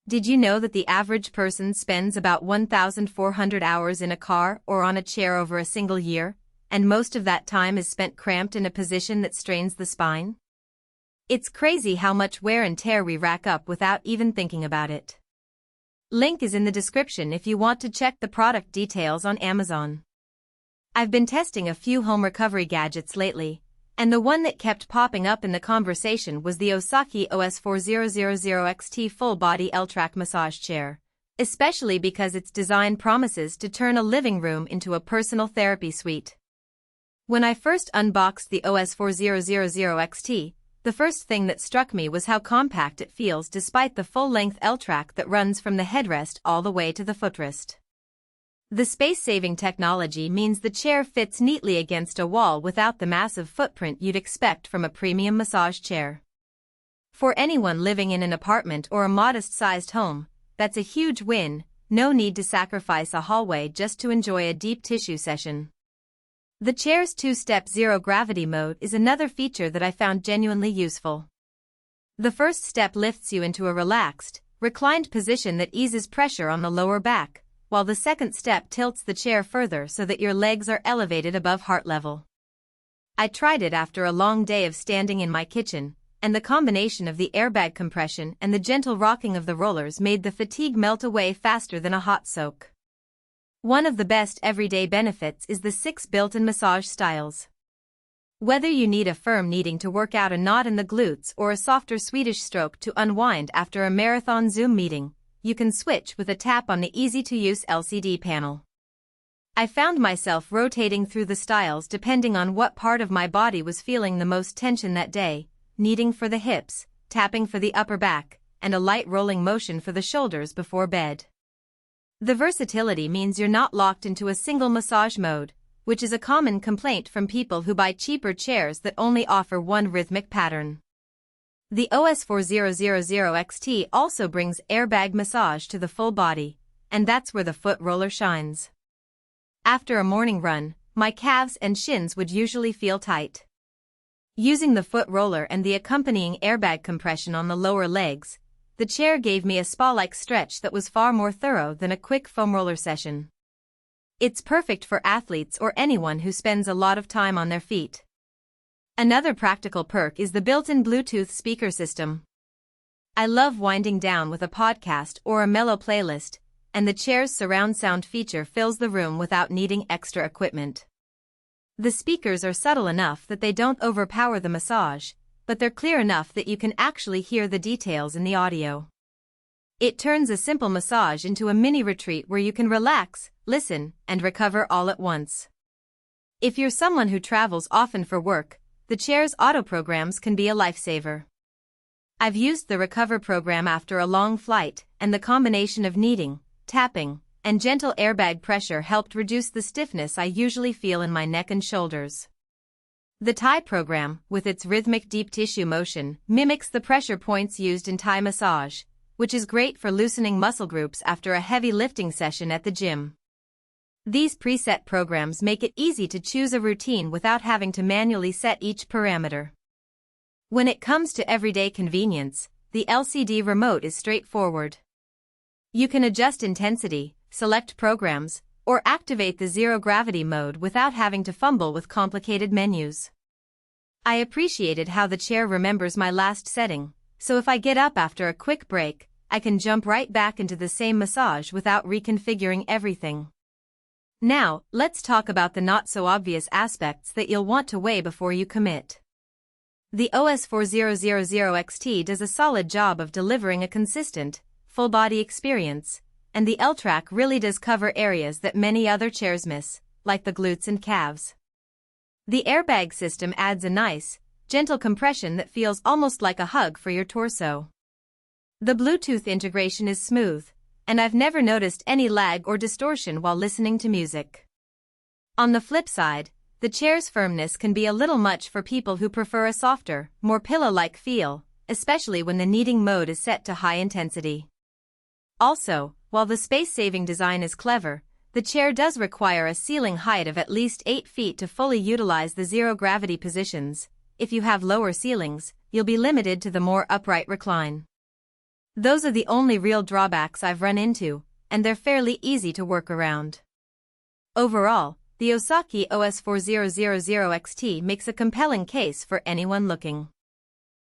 Did you know that the average person spends about 1,400 hours in a car or on a chair over a single year, and most of that time is spent cramped in a position that strains the spine? It's crazy how much wear and tear we rack up without even thinking about it. Link is in the description if you want to check the product details on Amazon. I've been testing a few home recovery gadgets lately, and the one that kept popping up in the conversation was the Osaki OS-4000XT full-body L-track massage chair, especially because its design promises to turn a living room into a personal therapy suite. When I first unboxed the OS-4000XT, the first thing that struck me was how compact it feels despite the full-length L-track that runs from the headrest all the way to the footrest. The space-saving technology means the chair fits neatly against a wall without the massive footprint you'd expect from a premium massage chair. For anyone living in an apartment or a modest-sized home, that's a huge win. No need to sacrifice a hallway just to enjoy a deep tissue session. The chair's two-step zero-gravity mode is another feature that I found genuinely useful. The first step lifts you into a relaxed, reclined position that eases pressure on the lower back, while the second step tilts the chair further so that your legs are elevated above heart level. I tried it after a long day of standing in my kitchen, and the combination of the airbag compression and the gentle rocking of the rollers made the fatigue melt away faster than a hot soak. One of the best everyday benefits is the 6 built-in massage styles. Whether you need a firm kneading to work out a knot in the glutes or a softer Swedish stroke to unwind after a marathon Zoom meeting, you can switch with a tap on the easy-to-use LCD panel. I found myself rotating through the styles depending on what part of my body was feeling the most tension that day, kneading for the hips, tapping for the upper back, and a light rolling motion for the shoulders before bed. The versatility means you're not locked into a single massage mode, which is a common complaint from people who buy cheaper chairs that only offer one rhythmic pattern. The OS-4000XT also brings airbag massage to the full body, and that's where the foot roller shines. After a morning run, my calves and shins would usually feel tight. Using the foot roller and the accompanying airbag compression on the lower legs, the chair gave me a spa-like stretch that was far more thorough than a quick foam roller session. It's perfect for athletes or anyone who spends a lot of time on their feet. Another practical perk is the built-in Bluetooth speaker system. I love winding down with a podcast or a mellow playlist, and the chair's surround sound feature fills the room without needing extra equipment. The speakers are subtle enough that they don't overpower the massage, but they're clear enough that you can actually hear the details in the audio. It turns a simple massage into a mini retreat where you can relax, listen, and recover all at once. If you're someone who travels often for work, the chair's auto programs can be a lifesaver. I've used the Recover program after a long flight, and the combination of kneading, tapping, and gentle airbag pressure helped reduce the stiffness I usually feel in my neck and shoulders. The Thai program, with its rhythmic deep tissue motion, mimics the pressure points used in Thai massage, which is great for loosening muscle groups after a heavy lifting session at the gym. These preset programs make it easy to choose a routine without having to manually set each parameter. When it comes to everyday convenience, the LCD remote is straightforward. You can adjust intensity, select programs, or activate the zero-gravity mode without having to fumble with complicated menus. I appreciated how the chair remembers my last setting, so if I get up after a quick break, I can jump right back into the same massage without reconfiguring everything. Now, let's talk about the not-so-obvious aspects that you'll want to weigh before you commit. The OS-4000XT does a solid job of delivering a consistent, full-body experience, and the L-track really does cover areas that many other chairs miss, like the glutes and calves. The airbag system adds a nice, gentle compression that feels almost like a hug for your torso. The Bluetooth integration is smooth, and I've never noticed any lag or distortion while listening to music. On the flip side, the chair's firmness can be a little much for people who prefer a softer, more pillow-like feel, especially when the kneading mode is set to high intensity. Also, while the space-saving design is clever, the chair does require a ceiling height of at least 8 feet to fully utilize the zero-gravity positions. If you have lower ceilings, you'll be limited to the more upright recline. Those are the only real drawbacks I've run into, and they're fairly easy to work around. Overall, the Osaki OS-4000XT makes a compelling case for anyone looking